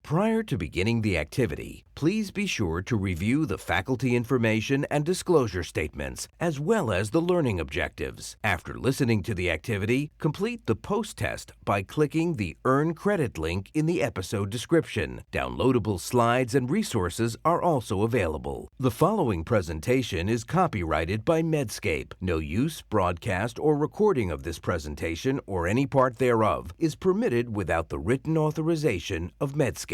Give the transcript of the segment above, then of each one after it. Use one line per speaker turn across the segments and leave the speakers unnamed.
Prior to beginning the activity, please be sure to review the faculty information and disclosure statements, as well as the learning objectives. After listening to the activity, complete the post-test by clicking the Earn Credit link in the episode description. Downloadable slides and resources are also available. The following presentation is copyrighted by Medscape. No use, broadcast, or recording of this presentation or any part thereof is permitted without the written authorization of Medscape.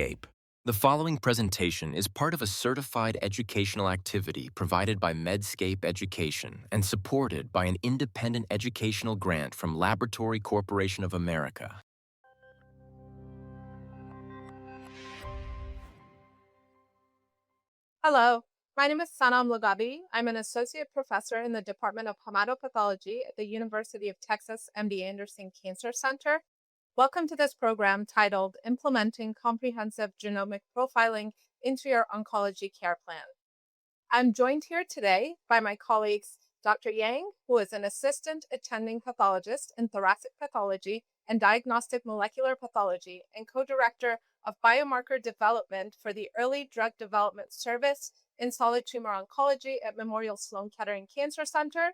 The following presentation is part of a certified educational activity provided by Medscape Education and supported by an independent educational grant from Laboratory Corporation of America.
Hello, my name is Sanam Lagabi. I'm an associate professor in the Department of Hematopathology at the University of Texas MD Anderson Cancer Center. Welcome to this program titled Implementing Comprehensive Genomic Profiling into Your Oncology Care Plan. I'm joined here today by my colleagues, Dr. Yang, who is an assistant attending pathologist in thoracic pathology and diagnostic molecular pathology and co-director of biomarker development for the Early Drug Development Service in Solid Tumor Oncology at Memorial Sloan Kettering Cancer Center,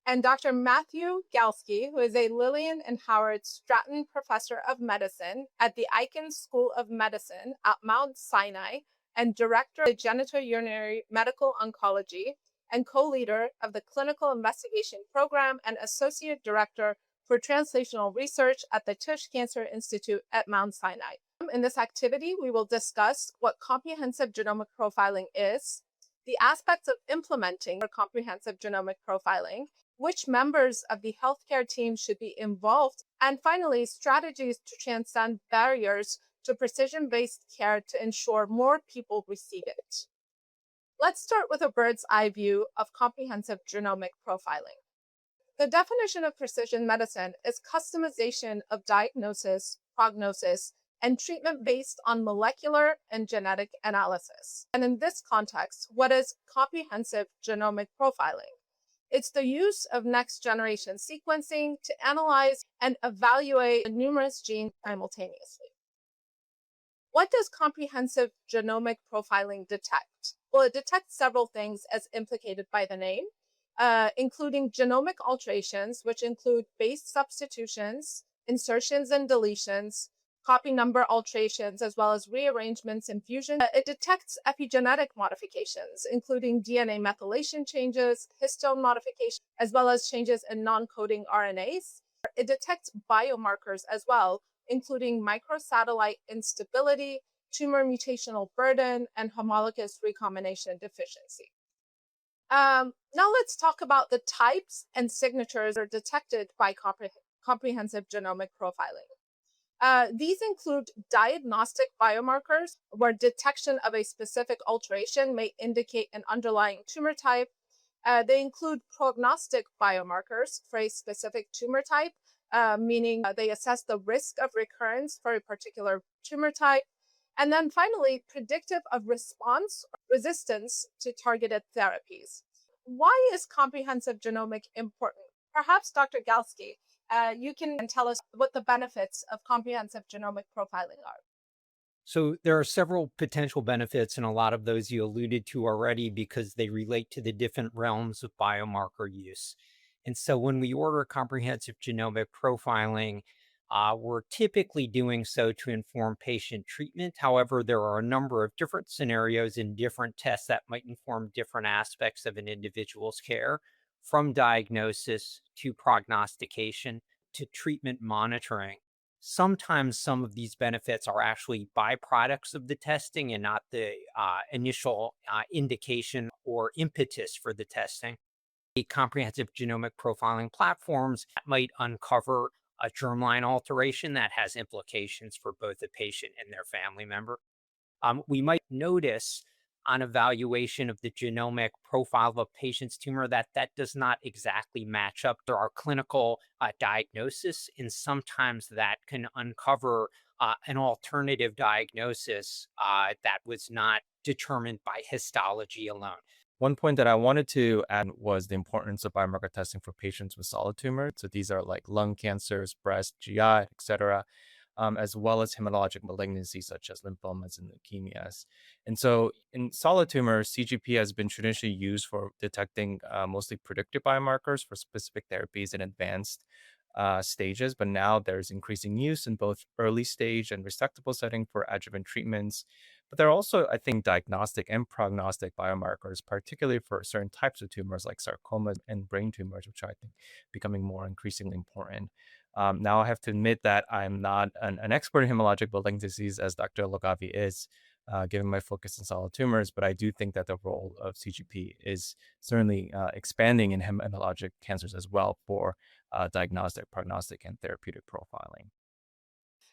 and Dr. Matthew Galsky, who is a Lillian and Howard Stratton Professor of Medicine at the Icahn School of Medicine at Mount Sinai and Director of Genitourinary Medical Oncology and co-leader of the Clinical Investigation Program and Associate Director for Translational Research at the Tisch Cancer Institute at Mount Sinai. In this activity, we will discuss what comprehensive genomic profiling is, the aspects of implementing comprehensive genomic profiling, which members of the healthcare team should be involved, and finally, strategies to transcend barriers to precision-based care to ensure more people receive it. Let's start with a bird's eye view of comprehensive genomic profiling. The definition of precision medicine is customization of diagnosis, prognosis, and treatment based on molecular and genetic analysis. And in this context, what is comprehensive genomic profiling? It's the use of next-generation sequencing to analyze and evaluate numerous genes simultaneously. What does comprehensive genomic profiling detect? Well, it detects several things as implicated by the name, including genomic alterations, which include base substitutions, insertions and deletions, copy number alterations, as well as rearrangements and fusion. It detects epigenetic modifications, including DNA methylation changes, histone modifications, as well as changes in non-coding RNAs. It detects biomarkers as well, including microsatellite instability, tumor mutational burden, and homologous recombination deficiency. Now let's talk about the types and signatures that are detected by comprehensive genomic profiling. These include diagnostic biomarkers, where detection of a specific alteration may indicate an underlying tumor type. They include prognostic biomarkers for a specific tumor type, meaning they assess the risk of recurrence for a particular tumor type. And then finally, predictive of response or resistance to targeted therapies. Why is comprehensive genomic important? Perhaps Dr. Galsky, you can tell us what the benefits of comprehensive genomic profiling are.
So there are several potential benefits, and a lot of those you alluded to already because they relate to the different realms of biomarker use. And so when we order comprehensive genomic profiling, we're typically doing so to inform patient treatment. However, there are a number of different scenarios and different tests that might inform different aspects of an individual's care, from diagnosis to prognostication to treatment monitoring. Sometimes some of these benefits are actually byproducts of the testing and not the initial indication or impetus for the testing. The comprehensive genomic profiling platforms might uncover a germline alteration that has implications for both the patient and their family member. We might notice on evaluation of the genomic profile of a patient's tumor that does not exactly match up to our clinical diagnosis, and sometimes that can uncover an alternative diagnosis that was not determined by histology alone.
One point that I wanted to add was the importance of biomarker testing for patients with solid tumors. So these are like lung cancers, breast, GI, etc. as well as hematologic malignancies such as lymphomas and leukemias. And so in solid tumors, CGP has been traditionally used for detecting mostly predictive biomarkers for specific therapies in advanced stages, but now there's increasing use in both early stage and resectable setting for adjuvant treatments. But there are also, I think, diagnostic and prognostic biomarkers, particularly for certain types of tumors like sarcomas and brain tumors, which I think becoming more increasingly important. Now, I have to admit that I'm not an expert in hematologic malignancies as Dr. Logavi is, given my focus in solid tumors, but I do think that the role of CGP is certainly expanding in hematologic cancers as well for diagnostic, prognostic, and therapeutic profiling.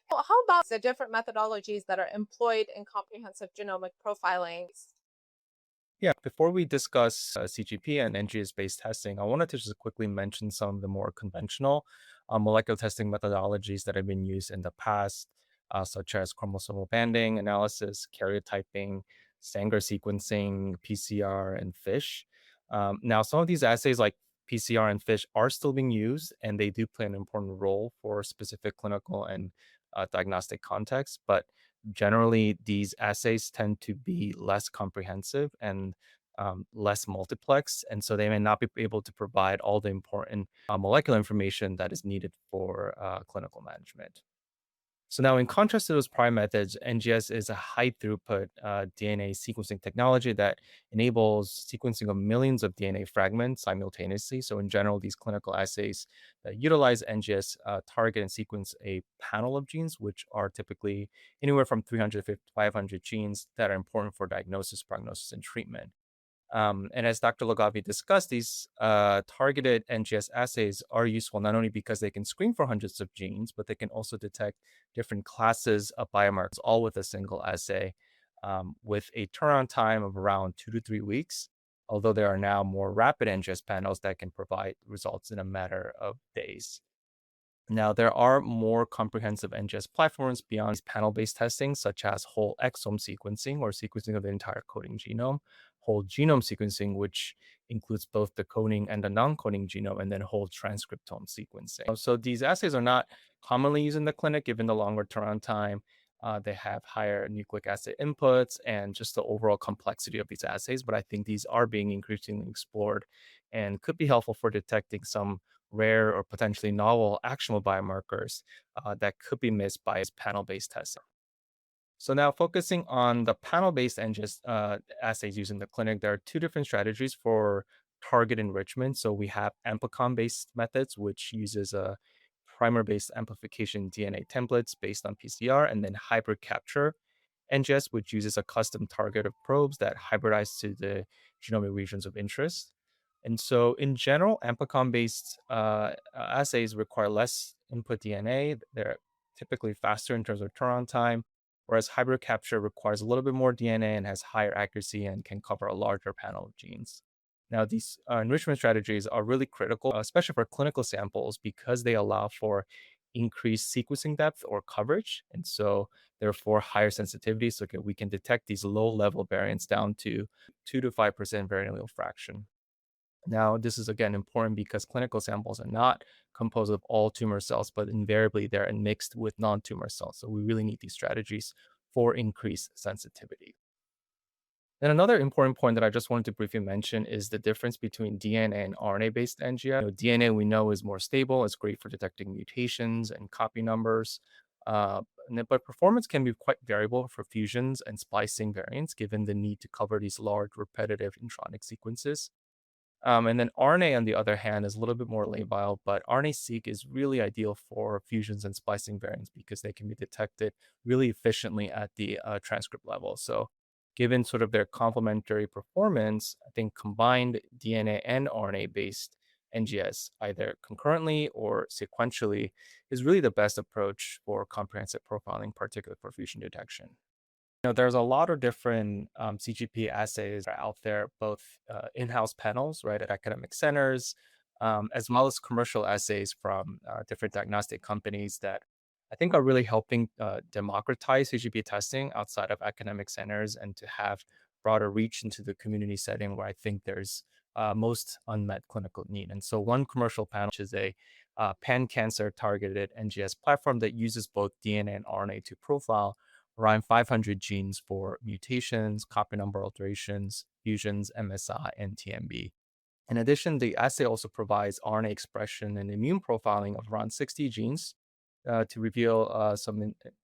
Well, how about the different methodologies that are employed in comprehensive genomic profiling?
Yeah, before we discuss CGP and NGS-based testing, I wanted to just quickly mention some of the more conventional molecular testing methodologies that have been used in the past, such as chromosomal banding analysis, karyotyping, Sanger sequencing, PCR, and FISH. Now, some of these assays, like PCR and FISH, are still being used, and they do play an important role for specific clinical and diagnostic contexts. But generally, these assays tend to be less comprehensive and less multiplex. And so they may not be able to provide all the important molecular information that is needed for clinical management. So now, in contrast to those prior methods, NGS is a high throughput DNA sequencing technology that enables sequencing of millions of DNA fragments simultaneously. So in general, these clinical assays that utilize NGS target and sequence a panel of genes, which are typically anywhere from 300 to 500 genes that are important for diagnosis, prognosis, and treatment. And as Dr. Logavi discussed, these targeted NGS assays are useful not only because they can screen for hundreds of genes, but they can also detect different classes of biomarkers all with a single assay with a turnaround time of around 2 to 3 weeks. Although there are now more rapid NGS panels that can provide results in a matter of days. Now, there are more comprehensive NGS platforms beyond these panel-based testing, such as whole exome sequencing or sequencing of the entire coding genome, whole genome sequencing, which includes both the coding and the non-coding genome, and then whole transcriptome sequencing. So these assays are not commonly used in the clinic, given the longer turnaround time. They have higher nucleic acid inputs and just the overall complexity of these assays. But I think these are being increasingly explored and could be helpful for detecting some rare or potentially novel actionable biomarkers that could be missed by panel-based testing. So now focusing on the panel-based NGS assays used in the clinic, there are two different strategies for target enrichment. So we have amplicon-based methods, which uses a primer-based amplification DNA templates based on PCR, and then hybrid capture NGS, which uses a custom target of probes that hybridize to the genomic regions of interest. And so, in general, amplicon-based assays require less input DNA. They're typically faster in terms of turnaround time, whereas hybrid capture requires a little bit more DNA and has higher accuracy and can cover a larger panel of genes. Now, these enrichment strategies are really critical, especially for clinical samples, because they allow for increased sequencing depth or coverage. And so, therefore, higher sensitivity so we can detect these low level variants down to 2 to 5% variant allele fraction. Now, this is again important because clinical samples are not composed of all tumor cells, but invariably they're mixed with non tumor cells. So, we really need these strategies for increased sensitivity. And another important point that I just wanted to briefly mention is the difference between DNA and RNA based NGS. DNA we know is more stable, it's great for detecting mutations and copy numbers. But performance can be quite variable for fusions and splicing variants given the need to cover these large repetitive intronic sequences. And then RNA, on the other hand, is a little bit more labile, but RNA-seq is really ideal for fusions and splicing variants because they can be detected really efficiently at the transcript level. So, given sort of their complementary performance, I think combined DNA and RNA-based NGS, either concurrently or sequentially, is really the best approach for comprehensive profiling, particularly for fusion detection. There's a lot of different CGP assays out there, both in-house panels, right, at academic centers, as well as commercial assays from different diagnostic companies that I think are really helping democratize CGP testing outside of academic centers and to have broader reach into the community setting where I think there's most unmet clinical need. And so one commercial panel, which is a pan-cancer targeted NGS platform that uses both DNA and RNA to profile around 500 genes for mutations, copy number alterations, fusions, MSI, and TMB. In addition, the assay also provides RNA expression and immune profiling of around 60 genes to reveal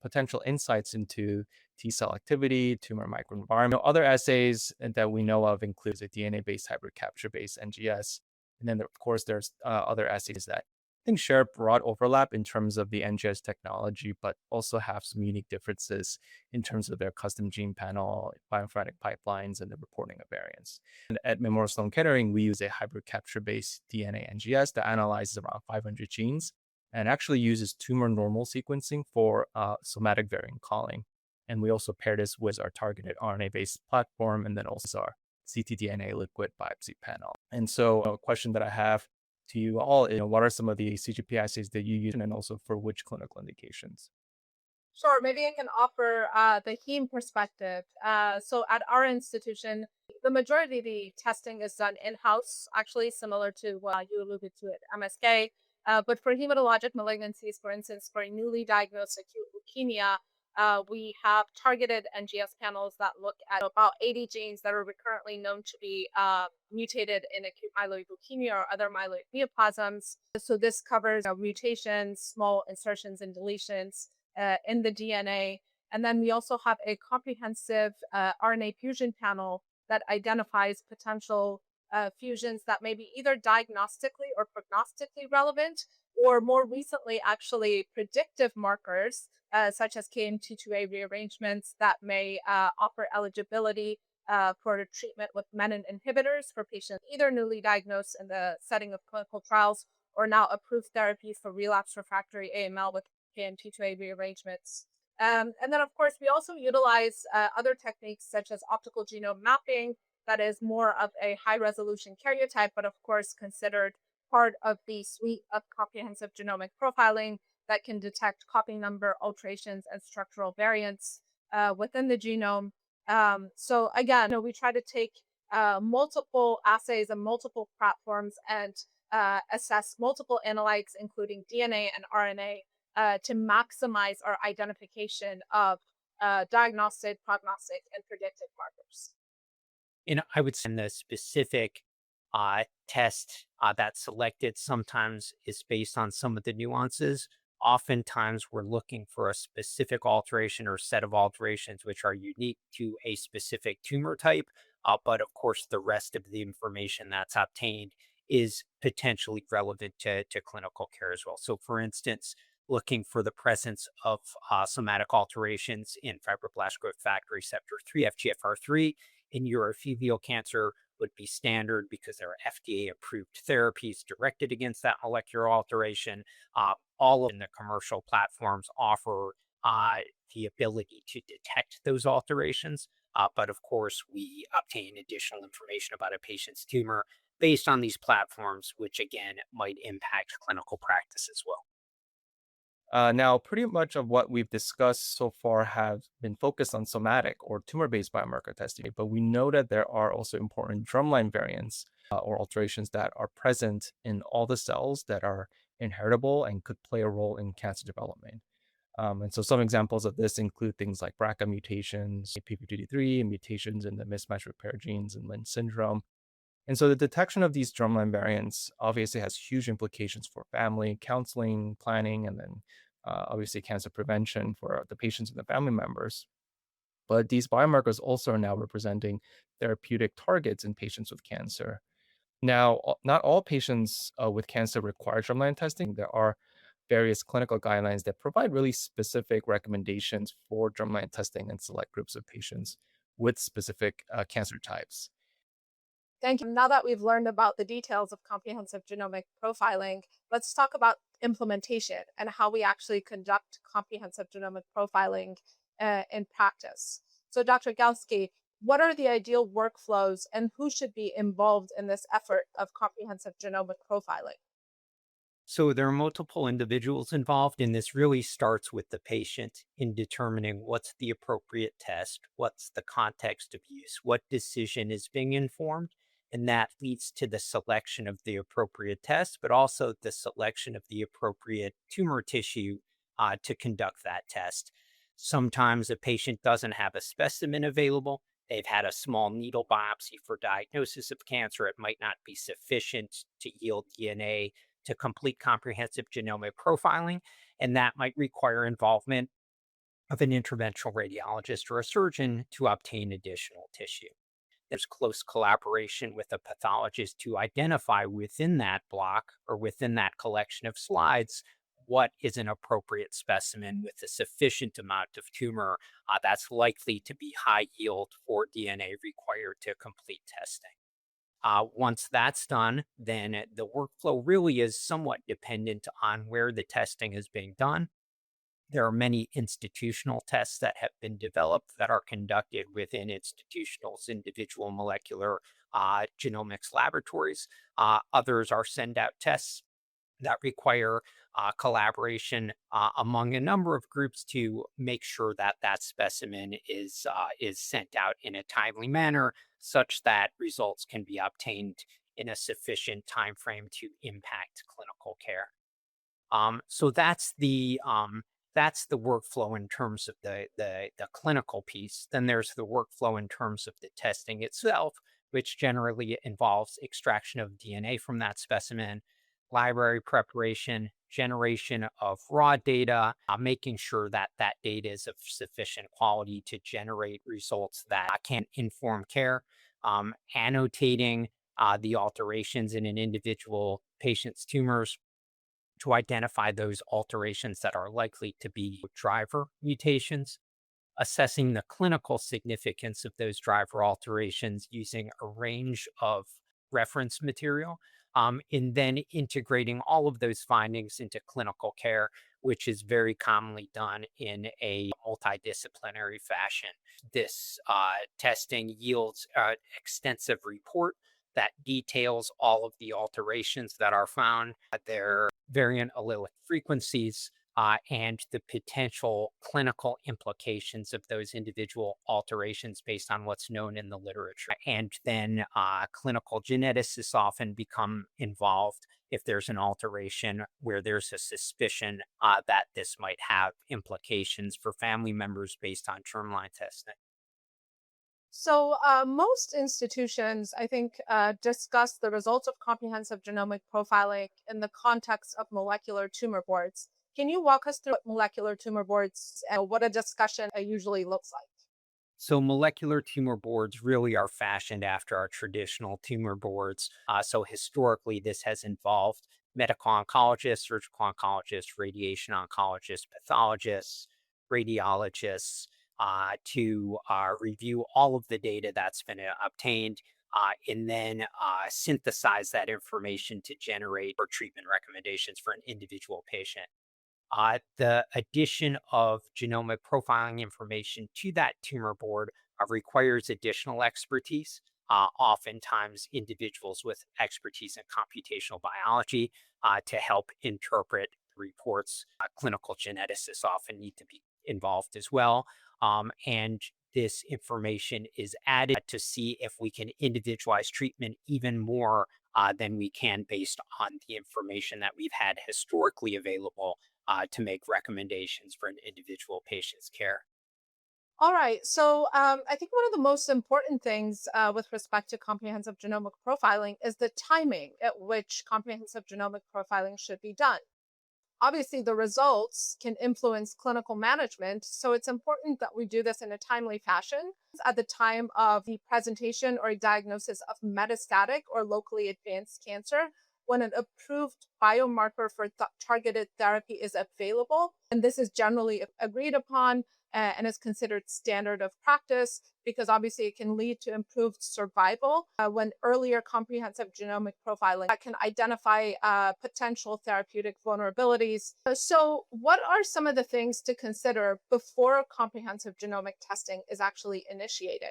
potential insights into T cell activity, tumor microenvironment. Other assays that we know of include a DNA-based hybrid capture-based NGS. And then, of course, there's other assays that I think share broad overlap in terms of the NGS technology, but also have some unique differences in terms of their custom gene panel, bioinformatic pipelines, and the reporting of variants. And at Memorial Sloan Kettering, we use a hybrid capture-based DNA NGS that analyzes around 500 genes and actually uses tumor normal sequencing for somatic variant calling. And we also pair this with our targeted RNA-based platform and then also our ctDNA liquid biopsy panel. And so a question that I have to you all is, what are some of the CGP assays that you use and also for which clinical indications?
Sure, maybe I can offer the heme perspective. So at our institution, the majority of the testing is done in-house, actually similar to what you alluded to at MSK. But for hematologic malignancies, for instance, for a newly diagnosed acute leukemia, we have targeted NGS panels that look at about 80 genes that are currently known to be mutated in acute myeloid leukemia or other myeloid neoplasms. So this covers mutations, small insertions and deletions in the DNA. And then we also have a comprehensive RNA fusion panel that identifies potential fusions that may be either diagnostically or prognostically relevant, or more recently, actually predictive markers such as KMT2A rearrangements that may offer eligibility for treatment with menin inhibitors for patients either newly diagnosed in the setting of clinical trials or now approved therapies for relapse refractory AML with KMT2A rearrangements. And then, of course, we also utilize other techniques such as optical genome mapping, that is more of a high resolution karyotype, but of course, considered part of the suite of comprehensive genomic profiling that can detect copy number alterations and structural variants within the genome. So, again, we try to take multiple assays and multiple platforms and assess multiple analytes, including DNA and RNA, to maximize our identification of diagnostic, prognostic, and predictive markers.
I would say the specific test that's selected sometimes is based on some of the nuances. Oftentimes, we're looking for a specific alteration or set of alterations which are unique to a specific tumor type. But of course, the rest of the information that's obtained is potentially relevant to clinical care as well. So, for instance, looking for the presence of somatic alterations in fibroblast growth factor receptor 3, FGFR3, in urothelial cancer would be standard because there are FDA approved therapies directed against that molecular alteration. All of the commercial platforms offer the ability to detect those alterations. But of course, we obtain additional information about a patient's tumor based on these platforms, which again might impact clinical practice as well.
Now, pretty much of what we've discussed so far have been focused on somatic or tumor-based biomarker testing, but we know that there are also important drumline variants or alterations that are present in all the cells that are inheritable and could play a role in cancer development. And so some examples of this include things like BRCA mutations, PP53, mutations in the mismatch repair genes and Lynch syndrome. And so the detection of these drumline variants obviously has huge implications for family counseling, planning, and then obviously cancer prevention for the patients and the family members. But these biomarkers also are now representing therapeutic targets in patients with cancer. Now, not all patients with cancer require germline testing. There are various clinical guidelines that provide really specific recommendations for germline testing in select groups of patients with specific cancer types.
Thank you. Now that we've learned about the details of comprehensive genomic profiling, let's talk about implementation and how we actually conduct comprehensive genomic profiling in practice. So, Dr. Galsky, what are the ideal workflows and who should be involved in this effort of comprehensive genomic profiling?
So there are multiple individuals involved, and this really starts with the patient in determining what's the appropriate test, what's the context of use, what decision is being informed, And that leads to the selection of the appropriate test, but also the selection of the appropriate tumor tissue to conduct that test. Sometimes a patient doesn't have a specimen available. They've had a small needle biopsy for diagnosis of cancer. It might not be sufficient to yield DNA to complete comprehensive genomic profiling, and that might require involvement of an interventional radiologist or a surgeon to obtain additional tissue. There's close collaboration with a pathologist to identify within that block or within that collection of slides what is an appropriate specimen with a sufficient amount of tumor that's likely to be high yield for DNA required to complete testing. Once that's done, then the workflow really is somewhat dependent on where the testing is being done. There are many institutional tests that have been developed that are conducted within institutionals, individual molecular genomics laboratories. Others are send out tests that require collaboration among a number of groups to make sure that that specimen is sent out in a timely manner, such that results can be obtained in a sufficient time frame to impact clinical care. So that's the workflow in terms of the clinical piece. Then there's the workflow in terms of the testing itself, which generally involves extraction of DNA from that specimen, library preparation, generation of raw data, making sure that that data is of sufficient quality to generate results that can inform care, annotating the alterations in an individual patient's tumors to identify those alterations that are likely to be driver mutations, assessing the clinical significance of those driver alterations using a range of reference material, and then integrating all of those findings into clinical care, which is very commonly done in a multidisciplinary fashion. This testing yields an extensive report that details all of the alterations that are found, their variant allelic frequencies, and the potential clinical implications of those individual alterations based on what's known in the literature. And then clinical geneticists often become involved if there's an alteration where there's a suspicion that this might have implications for family members based on germline testing.
So, most institutions, I think, discuss the results of comprehensive genomic profiling in the context of molecular tumor boards. Can you walk us through what molecular tumor boards and what a discussion usually looks like?
So molecular tumor boards really are fashioned after our traditional tumor boards. So historically, this has involved medical oncologists, surgical oncologists, radiation oncologists, pathologists, radiologists to review all of the data that's been obtained and then synthesize that information to generate or treatment recommendations for an individual patient. The addition of genomic profiling information to that tumor board requires additional expertise. Oftentimes, individuals with expertise in computational biology to help interpret reports. Clinical geneticists often need to be involved as well. And this information is added to see if we can individualize treatment even more than we can based on the information that we've had historically available to make recommendations for an individual patient's care.
All right. So, I think one of the most important things with respect to comprehensive genomic profiling is the timing at which comprehensive genomic profiling should be done. Obviously, the results can influence clinical management, so it's important that we do this in a timely fashion at the time of the presentation or diagnosis of metastatic or locally advanced cancer when an approved biomarker for targeted therapy is available. And this is generally agreed upon and is considered standard of practice because obviously it can lead to improved survival when earlier comprehensive genomic profiling that can identify potential therapeutic vulnerabilities. So, what are some of the things to consider before comprehensive genomic testing is actually initiated?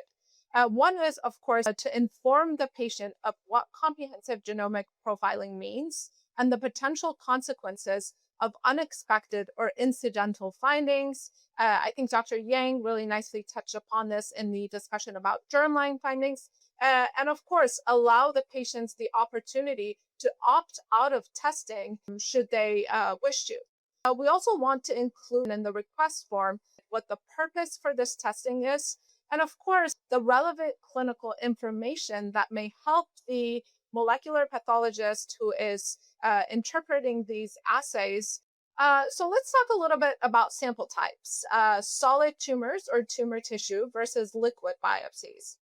One is, of course, to inform the patient of what comprehensive genomic profiling means and the potential consequences of unexpected or incidental findings. I think Dr. Yang really nicely touched upon this in the discussion about germline findings. And of course, allow the patients the opportunity to opt out of testing should they wish to. We also want to include in the request form what the purpose for this testing is, and of course, the relevant clinical information that may help the molecular pathologist who is interpreting these assays. So let's talk a little bit about sample types, solid tumors or tumor tissue versus liquid biopsies.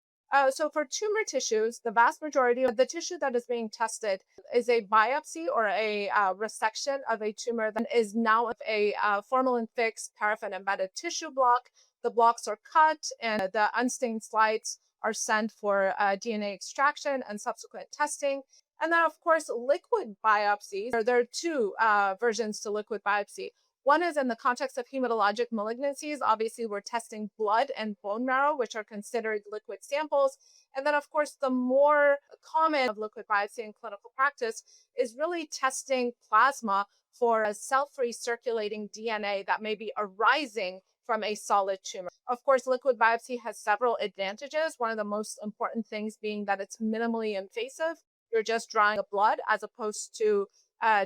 So for tumor tissues, the vast majority of the tissue that is being tested is a biopsy or a resection of a tumor that is now a formalin fixed paraffin embedded tissue block. The blocks are cut and the unstained slides are sent for DNA extraction and subsequent testing. And then, of course, liquid biopsies. There are two versions to liquid biopsy. One is in the context of hematologic malignancies. Obviously, we're testing blood and bone marrow, which are considered liquid samples. And then, of course, the more common of liquid biopsy in clinical practice is really testing plasma for a cell-free circulating DNA that may be arising from a solid tumor. Of course, liquid biopsy has several advantages. One of the most important things being that it's minimally invasive. You're just drawing the blood as opposed to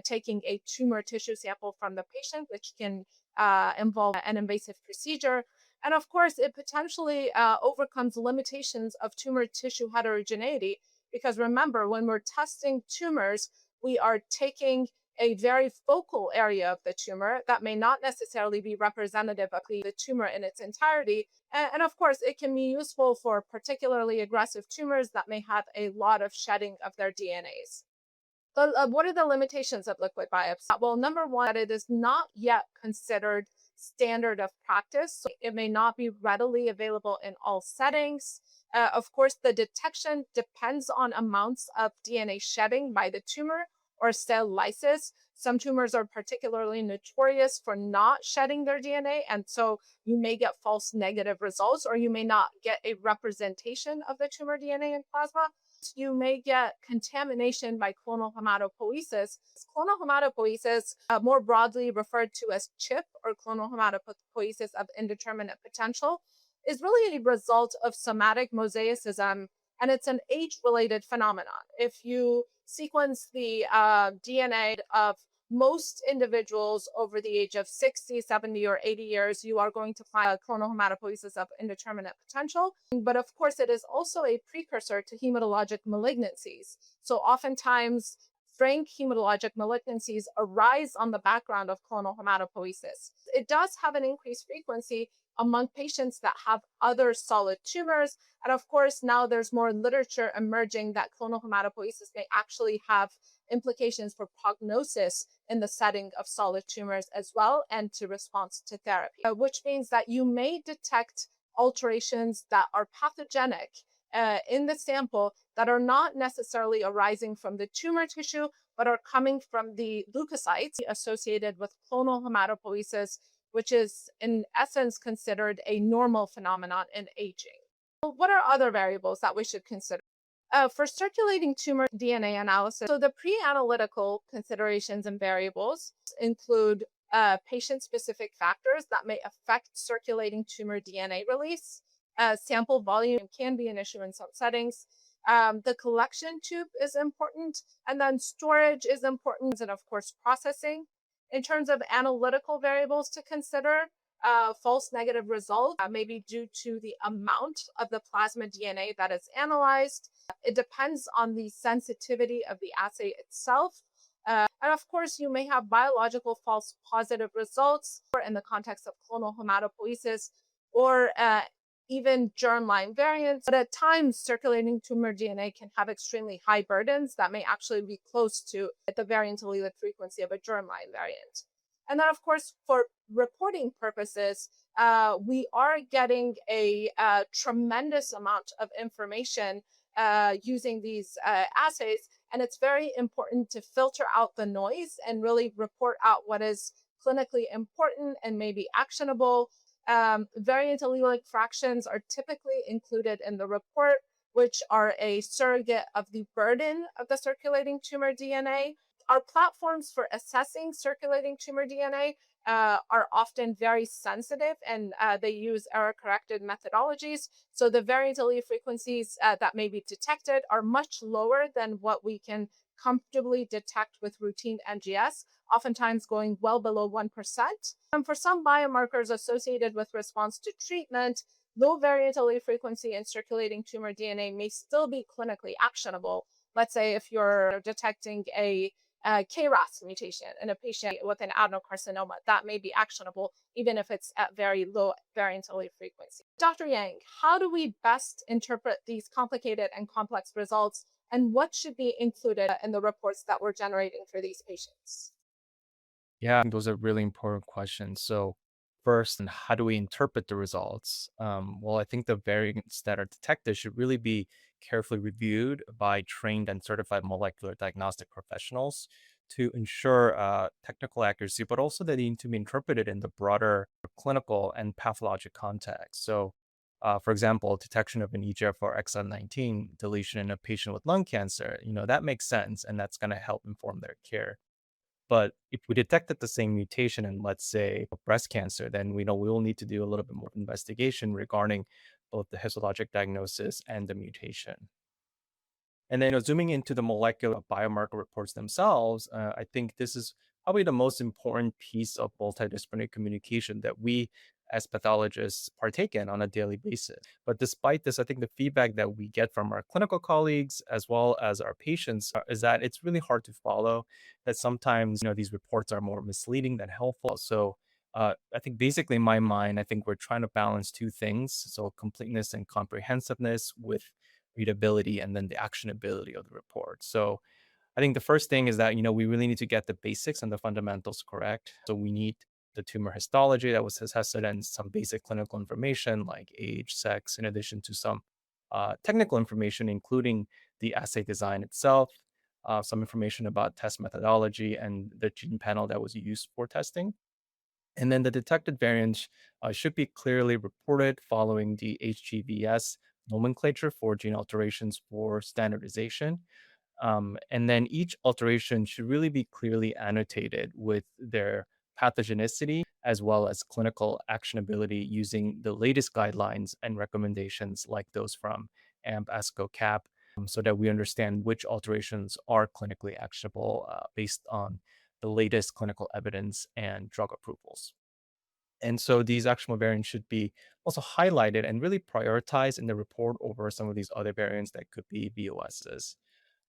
taking a tumor tissue sample from the patient, which can involve an invasive procedure. And of course, it potentially overcomes limitations of tumor tissue heterogeneity, because remember, when we're testing tumors, we are taking a very focal area of the tumor that may not necessarily be representative of the tumor in its entirety. And of course, it can be useful for particularly aggressive tumors that may have a lot of shedding of their DNAs. What are the limitations of liquid biopsy? Well, number one, that it is not yet considered standard of practice. So it may not be readily available in all settings. Of course, the detection depends on amounts of DNA shedding by the tumor or cell lysis. Some tumors are particularly notorious for not shedding their DNA, and so you may get false negative results, or you may not get a representation of the tumor DNA in plasma. You may get contamination by clonal hematopoiesis. Clonal hematopoiesis, more broadly referred to as CHIP or clonal hematopoiesis of indeterminate potential, is really a result of somatic mosaicism, and it's an age-related phenomenon. If you sequence the DNA of most individuals over the age of 60, 70, or 80 years, you are going to find a clonal hematopoiesis of indeterminate potential. But of course, it is also a precursor to hematologic malignancies. So oftentimes, frank hematologic malignancies arise on the background of clonal hematopoiesis. It does have an increased frequency among patients that have other solid tumors. And of course, now there's more literature emerging that clonal hematopoiesis may actually have implications for prognosis in the setting of solid tumors as well, and to response to therapy, which means that you may detect alterations that are pathogenic in the sample that are not necessarily arising from the tumor tissue, but are coming from the leukocytes associated with clonal hematopoiesis, which is in essence considered a normal phenomenon in aging. Well, what are other variables that we should consider? For circulating tumor DNA analysis, so the pre-analytical considerations and variables include patient-specific factors that may affect circulating tumor DNA release. Sample volume can be an issue in some settings. The collection tube is important, and then storage is important, and of course, processing. In terms of analytical variables to consider, false negative results may be due to the amount of the plasma DNA that is analyzed. It depends on the sensitivity of the assay itself. And of course, you may have biological false positive results in the context of clonal hematopoiesis or even germline variants. But at times, circulating tumor DNA can have extremely high burdens that may actually be close to the variant allelic frequency of a germline variant. And then, of course, for reporting purposes, we are getting a tremendous amount of information using these assays. And it's very important to filter out the noise and really report out what is clinically important and maybe actionable. Variant allelic fractions are typically included in the report, which are a surrogate of the burden of the circulating tumor DNA. Our platforms for assessing circulating tumor DNA are often very sensitive, and they use error corrected methodologies. So the variant allele frequencies that may be detected are much lower than what we can comfortably detect with routine NGS, oftentimes going well below 1%. For some biomarkers associated with response to treatment, low variant allele frequency in circulating tumor DNA may still be clinically actionable. Let's say if you're detecting a KRAS mutation in a patient with an adenocarcinoma, that may be actionable even if it's at very low variant allele frequency. Dr. Yang, how do we best interpret these complicated and complex results, and what should be included in the reports that we're generating for these patients?
Yeah, those are really important questions. So, first, and how do we interpret the results? Well, I think the variants that are detected should really be carefully reviewed by trained and certified molecular diagnostic professionals to ensure technical accuracy, but also they need to be interpreted in the broader clinical and pathologic context. So, for example, detection of an EGFR exon 19 deletion in a patient with lung cancer, that makes sense, and that's going to help inform their care. But if we detected the same mutation in, let's say, breast cancer, then we know we will need to do a little bit more investigation regarding both the histologic diagnosis and the mutation. And then, zooming into the molecular biomarker reports themselves, I think this is probably the most important piece of multidisciplinary communication that we as pathologists partake in on a daily basis. But despite this, I think the feedback that we get from our clinical colleagues as well as our patients is that it's really hard to follow, that sometimes, these reports are more misleading than helpful. So I think basically in my mind, I think we're trying to balance two things. So completeness and comprehensiveness with readability and then the actionability of the report. So I think the first thing is that, we really need to get the basics and the fundamentals correct. So we need the tumor histology that was tested and some basic clinical information like age, sex, in addition to some technical information, including the assay design itself, some information about test methodology and the gene panel that was used for testing. And then the detected variants should be clearly reported following the HGVS nomenclature for gene alterations for standardization. And then each alteration should really be clearly annotated with their pathogenicity as well as clinical actionability using the latest guidelines and recommendations like those from AMP, ASCO, CAP, so that we understand which alterations are clinically actionable based on the latest clinical evidence and drug approvals. And so these actionable variants should be also highlighted and really prioritized in the report over some of these other variants that could be VOSs.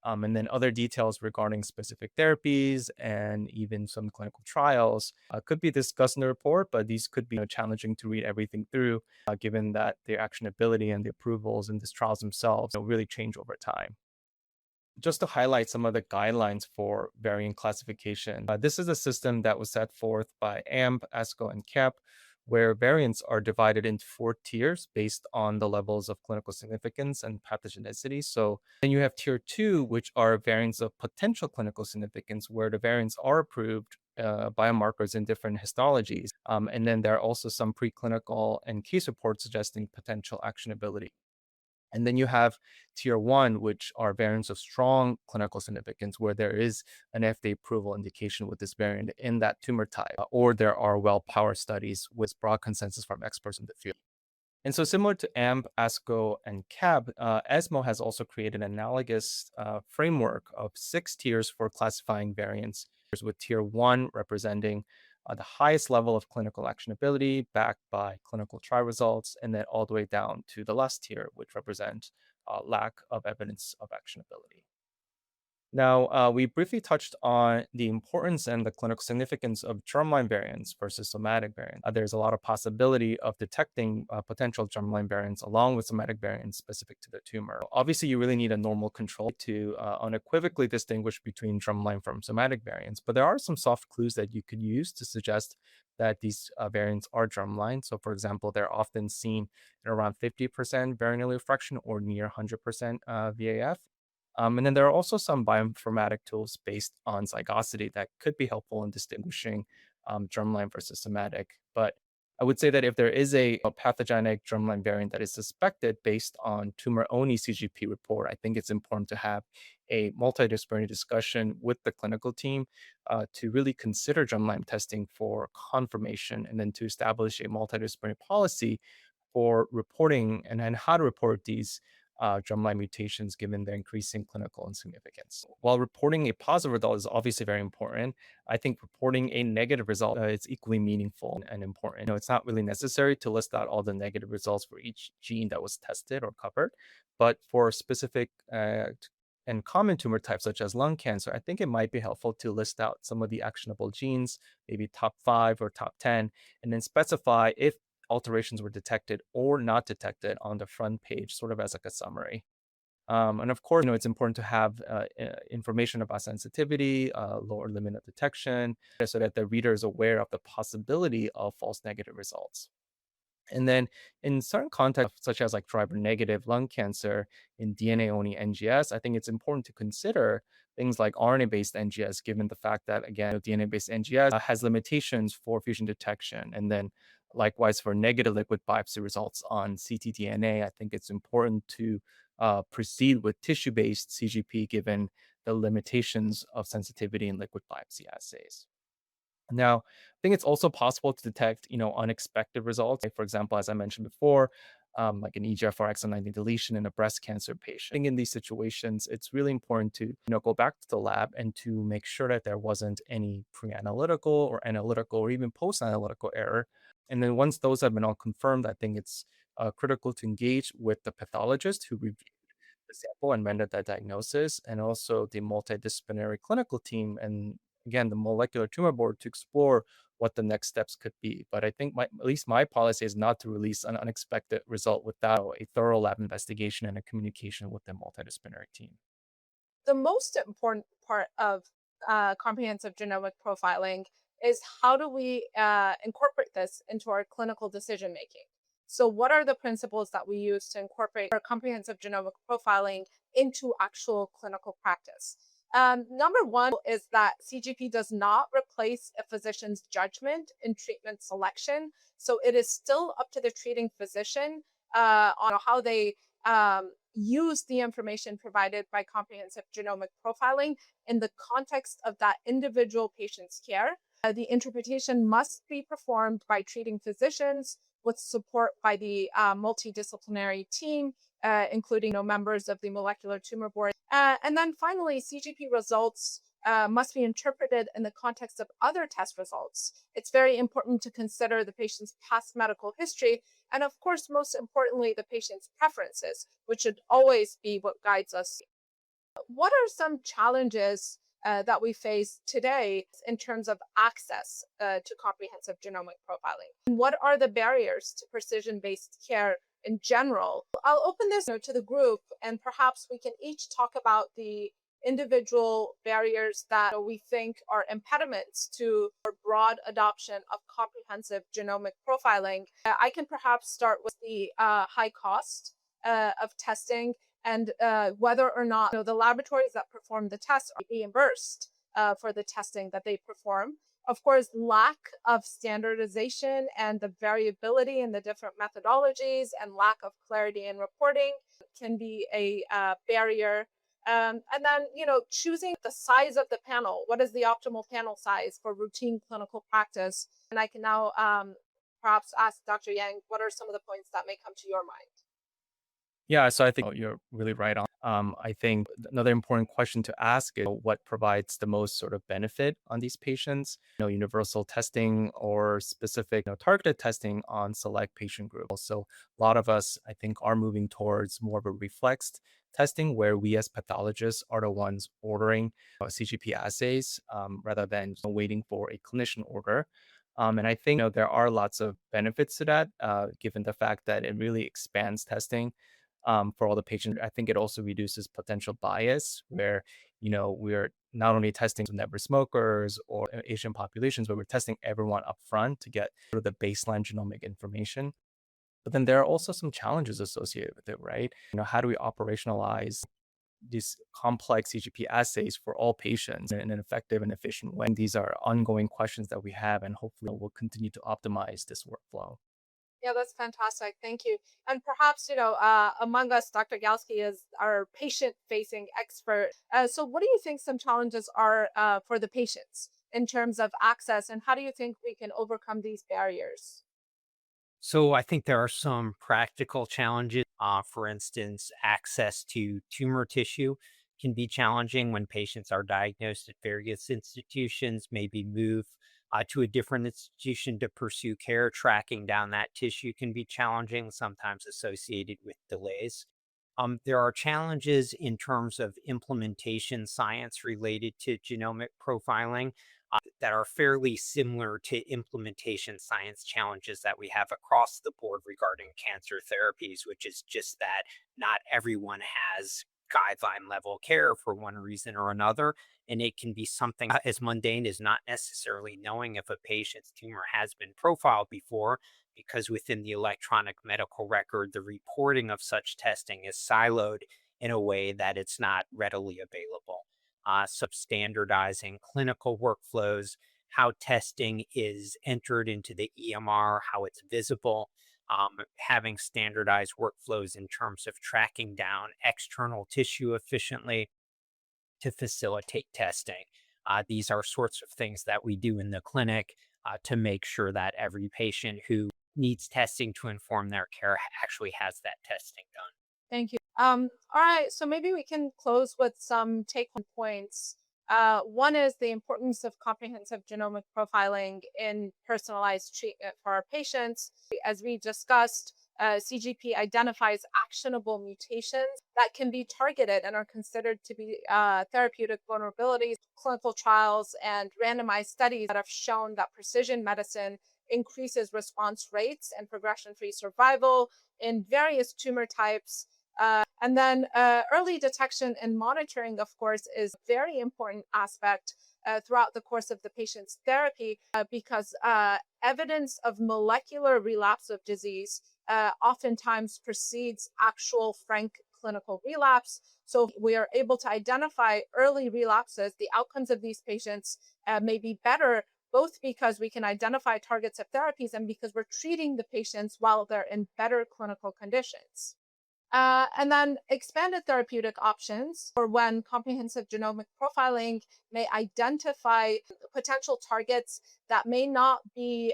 And then other details regarding specific therapies and even some clinical trials could be discussed in the report, but these could be challenging to read everything through, given that their actionability and the approvals in these trials themselves really change over time. Just to highlight some of the guidelines for variant classification, this is a system that was set forth by AMP, ASCO, and CAP, where variants are divided into four tiers based on the levels of clinical significance and pathogenicity. So then you have tier two, which are variants of potential clinical significance, where the variants are approved biomarkers in different histologies. And then there are also some preclinical and case reports suggesting potential actionability. And then you have tier one, which are variants of strong clinical significance, where there is an FDA approval indication with this variant in that tumor type, or there are well powered studies with broad consensus from experts in the field. And so, similar to AMP, ASCO, and CAB, ESMO has also created an analogous framework of 6 tiers for classifying variants, with tier one representing the highest level of clinical actionability backed by clinical trial results, and then all the way down to the last tier, which represents lack of evidence of actionability. Now, we briefly touched on the importance and the clinical significance of germline variants versus somatic variants. There's a lot of possibility of detecting potential germline variants along with somatic variants specific to the tumor. Obviously, you really need a normal control to unequivocally distinguish between germline from somatic variants, but there are some soft clues that you could use to suggest that these variants are germline. So, for example, they're often seen in around 50% variant allele fraction or near 100% VAF. And then there are also some bioinformatic tools based on zygosity that could be helpful in distinguishing germline versus somatic. But I would say that if there is a pathogenic germline variant that is suspected based on tumor-only CGP report, I think it's important to have a multidisciplinary discussion with the clinical team to really consider germline testing for confirmation and then to establish a multidisciplinary policy for reporting and then how to report these germline mutations given their increasing clinical significance. While reporting a positive result is obviously very important, I think reporting a negative result is equally meaningful and important. It's not really necessary to list out all the negative results for each gene that was tested or covered, but for specific and common tumor types such as lung cancer, I think it might be helpful to list out some of the actionable genes, maybe top 5 or top 10, and then specify if alterations were detected or not detected on the front page, sort of as like a summary. And of course, it's important to have information about sensitivity, lower limit of detection, so that the reader is aware of the possibility of false negative results. And then in certain contexts, such as like driver negative lung cancer in DNA only NGS, I think it's important to consider things like RNA based NGS, given the fact that, again, DNA based NGS has limitations for fusion detection. And then likewise for negative liquid biopsy results on ctDNA, I think it's important to proceed with tissue based CGP given the limitations of sensitivity in liquid biopsy assays. Now, I think it's also possible to detect, unexpected results. Like, for example, as I mentioned before, like an EGFR exon 19 deletion in a breast cancer patient. I think in these situations, it's really important to, go back to the lab and to make sure that there wasn't any pre-analytical or analytical or even post-analytical error. And then once those have been all confirmed, I think it's critical to engage with the pathologist who reviewed the sample and rendered that diagnosis, and also the multidisciplinary clinical team and again the molecular tumor board to explore what the next steps could be. But I think at least my policy is not to release an unexpected result without a thorough lab investigation and a communication with the multidisciplinary team.
The most important part of comprehensive genomic profiling is how do we incorporate this into our clinical decision making? So, what are the principles that we use to incorporate our comprehensive genomic profiling into actual clinical practice? Number one is that CGP does not replace a physician's judgment in treatment selection. So, it is still up to the treating physician on how they use the information provided by comprehensive genomic profiling in the context of that individual patient's care. The interpretation must be performed by treating physicians with support by the multidisciplinary team, including members of the molecular tumor board. And then finally, CGP results must be interpreted in the context of other test results. It's very important to consider the patient's past medical history, and of course, most importantly, the patient's preferences, which should always be what guides us. What are some challenges that we face today in terms of access to comprehensive genomic profiling? And what are the barriers to precision based care in general? I'll open this to the group, and perhaps we can each talk about the individual barriers that we think are impediments to broad adoption of comprehensive genomic profiling. I can perhaps start with the high cost of testing and whether or not the laboratories that perform the tests are reimbursed for the testing that they perform. Of course, lack of standardization and the variability in the different methodologies and lack of clarity in reporting can be a barrier. And then, choosing the size of the panel. What is the optimal panel size for routine clinical practice? And I can now perhaps ask Dr. Yang, what are some of the points that may come to your mind?
Yeah, so I think you're really right on. I think another important question to ask is what provides the most sort of benefit on these patients, universal testing or specific, targeted testing on select patient groups. So a lot of us, I think, are moving towards more of a reflex testing where we as pathologists are the ones ordering CGP assays rather than waiting for a clinician order. And I think there are lots of benefits to that, given the fact that it really expands testing for all the patients. I think it also reduces potential bias where, we're not only testing never smokers or Asian populations, but we're testing everyone up front to get sort of the baseline genomic information. But then there are also some challenges associated with it, right? How do we operationalize these complex CGP assays for all patients in an effective and efficient way. And these are ongoing questions that we have, and hopefully we'll continue to optimize this workflow.
Yeah, that's fantastic. Thank you. And perhaps, among us, Dr. Galsky is our patient facing expert. So, what do you think some challenges are for the patients in terms of access, and how do you think we can overcome these barriers?
So I think there are some practical challenges. For instance, access to tumor tissue can be challenging when patients are diagnosed at various institutions, maybe move to a different institution to pursue care. Tracking down that tissue can be challenging, sometimes associated with delays. There are challenges in terms of implementation science related to genomic profiling that are fairly similar to implementation science challenges that we have across the board regarding cancer therapies, which is just that not everyone has guideline level care for one reason or another. And it can be something as mundane as not necessarily knowing if a patient's tumor has been profiled before, because within the electronic medical record, the reporting of such testing is siloed in a way that it's not readily available. So standardizing clinical workflows, how testing is entered into the EMR, how it's visible, having standardized workflows in terms of tracking down external tissue efficiently to facilitate testing. These are sorts of things that we do in the clinic to make sure that every patient who needs testing to inform their care actually has that testing done.
Thank you. All right, so maybe we can close with some take-home points. One is the importance of comprehensive genomic profiling in personalized treatment for our patients. As we discussed, CGP identifies actionable mutations that can be targeted and are considered to be therapeutic vulnerabilities. Clinical trials and randomized studies that have shown that precision medicine increases response rates and progression-free survival in various tumor types. And then early detection and monitoring, of course, is a very important aspect throughout the course of the patient's therapy because evidence of molecular relapse of disease oftentimes precedes actual frank clinical relapse. So we are able to identify early relapses. The outcomes of these patients may be better, both because we can identify targets of therapies and because we're treating the patients while they're in better clinical conditions. And then expanded therapeutic options for when comprehensive genomic profiling may identify potential targets that may not be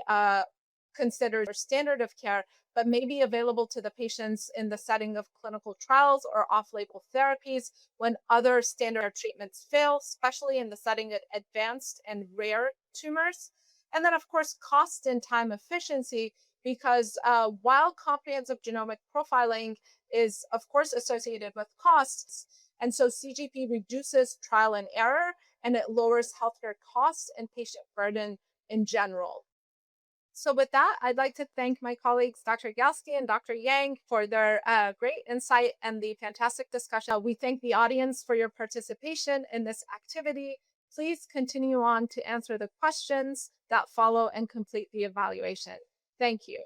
considered standard of care, but may be available to the patients in the setting of clinical trials or off-label therapies when other standard treatments fail, especially in the setting of advanced and rare tumors. And then, of course, cost and time efficiency, because while comprehensive genomic profiling is, of course, associated with costs, and so CGP reduces trial and error and it lowers healthcare costs and patient burden in general. So with that, I'd like to thank my colleagues, Dr. Galsky and Dr. Yang, for their great insight and the fantastic discussion. We thank the audience for your participation in this activity. Please continue on to answer the questions that follow and complete the evaluation. Thank you.